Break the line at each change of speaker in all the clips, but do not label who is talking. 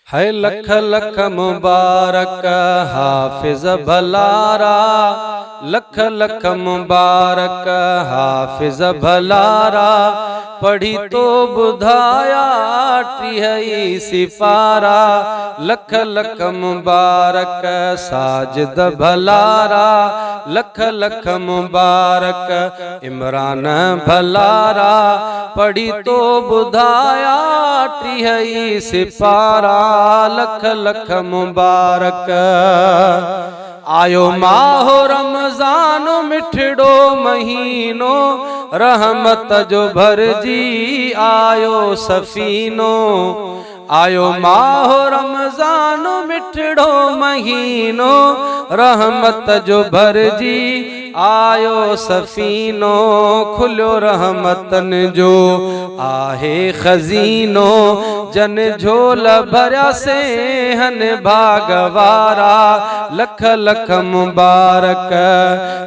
है लख लख मुबारक हाफिज भलारा, लख लख मुबारक हाफिज भलारा, पढ़ी तो बुधाया टीहई सिपारा, लख लख मुबारक साजिद भलारा, लख लख मुबारक इमरान भलारा, पढ़ी तो बुधाया टीहई सिपारा, लख लख मुबारक। आयो माहो रमजान मिठड़ो महीनो, रहमत जो भरजी आयो सफीनो, आयो माहो रमजान मिठड़ो महीनो, रहमत जो भरजी आयो सफीनो, खुलो रहमतन जो आहे खजीनो, जन झोल भरिया से हन भागवारा, लख लख मुबारक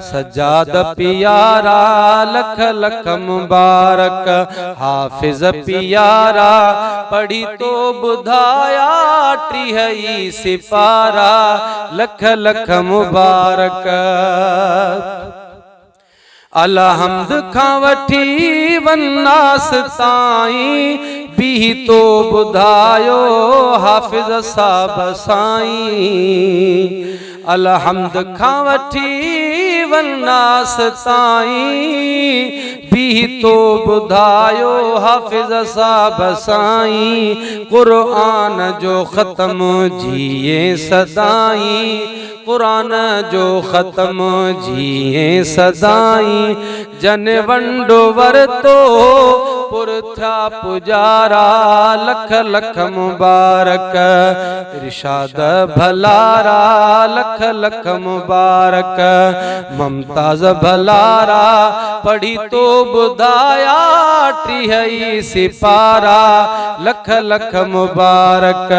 सजाद पियारा, लख लख मुबारक हाफिज पियारा, पढ़ी तो बुधाया टीहई सिपारा, लख लख मुबारक। अलहम्द खां वठी वन्नास ताईं भी तो बुधायो हाफिज साहब साईं, अलहम्द खां वठी वन्नास ताईं भी तो बुधायो हाफिज साहब साईं, कुरान जो ख़त्म जिए सदाई, कुरान जो ख़त्म जिए सदाई, जन वंडो वरतो पुरथा पुजारा, लख लख मुबारक इरशाद भलारा, लख लख मुबारक मुमताज भलारा, पढ़ी तो बुधाया टीहई सिपारा, लख लख मुबारक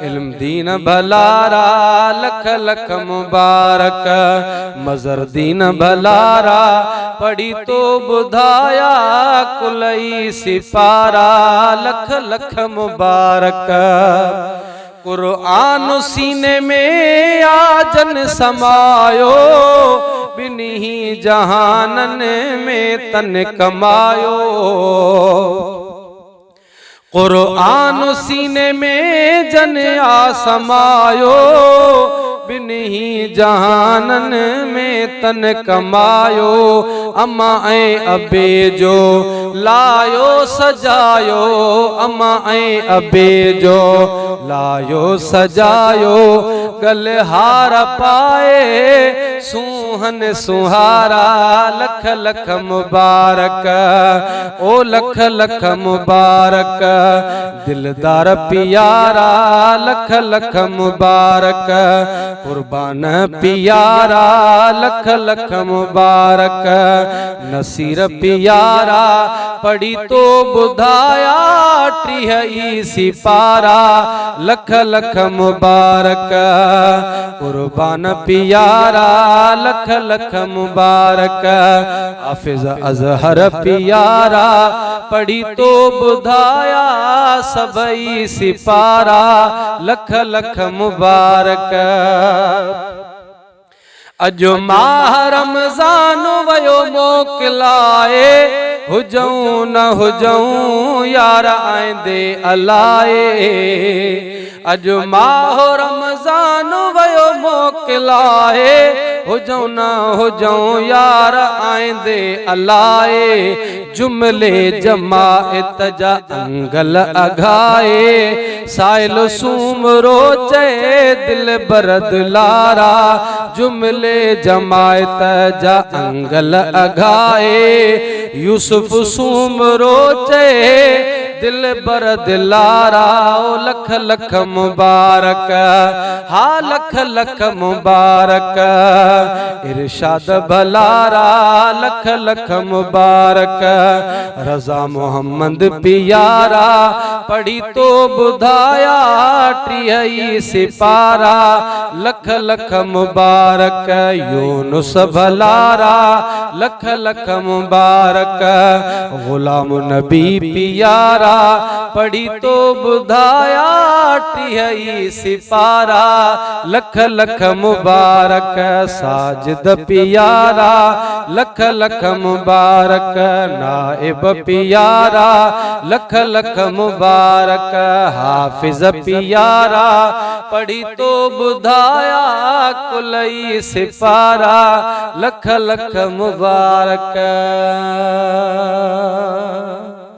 इल्म दीन भलारा, लख लख मुबारक मजर दीन भलारा, पढ़ी तो बुधाया कुलई सिपारा, लख लख मुबारक। कुरान सीने में आजन समायो, बिन्ही जहानन में तन कमायो, कुरान सीने में जन आ समायो, बिन्ही जहानन में तन कमायो, अम्मा ऐ अबे जो लायो सजायो, अम्मा ऐ अबे जो लायो सजायो, गलहार पाए सुहन सुहारा, लख लख मुबारक ओ लख लख मुबारक दिलदार पियारा, लख लख मुबारक कुर्बान पियारा, लख लख मुबारक नसीर पियारा, पढ़ी तो बुधाया टीहई सिपारा, लख लख मुबारक कुर्बान पियारा, लख लख मुबारक हाफिज अजहर पियारा, पढ़ी तो बुधाया सबई सिपारा, लख लख मुबारक। अजो माह रमजान वयो मोकिलाए, हुजऊं न हुजऊं यार आइंदे अलाए, अजो माह रमजान वयो मोकिलाए, हुजऊं न हुजऊं यार आइंदे अलाए, जुमले जमायत जा अंगल अघाए, साइल सूमरो चए दिल बरद लारा, जुमले जमायत जा अंगल अघाए, यूसुफ सूमरो चए दिल बर दिलारा, ओ लख लख मुबारक हा लख लख मुबारक इरशाद भलारा, लख लख मुबारक रजा मोहम्मद पियारा, पढ़ी तो बुधाया टीहई सिपारा, लख लख मुबारक यूनुस भलारा, लख लख मुबारक गुलाम नबी पियारा, यारा पढ़ी तो बुधाया टीह सिपारा लख लख मुबारक साजिद पियारा लख लख मुबारक नाइब पियारा लख लख मुबारक हाफिज पियारा पढ़ी तो बुधाया कुलई सिपारा लख लख मुबारक।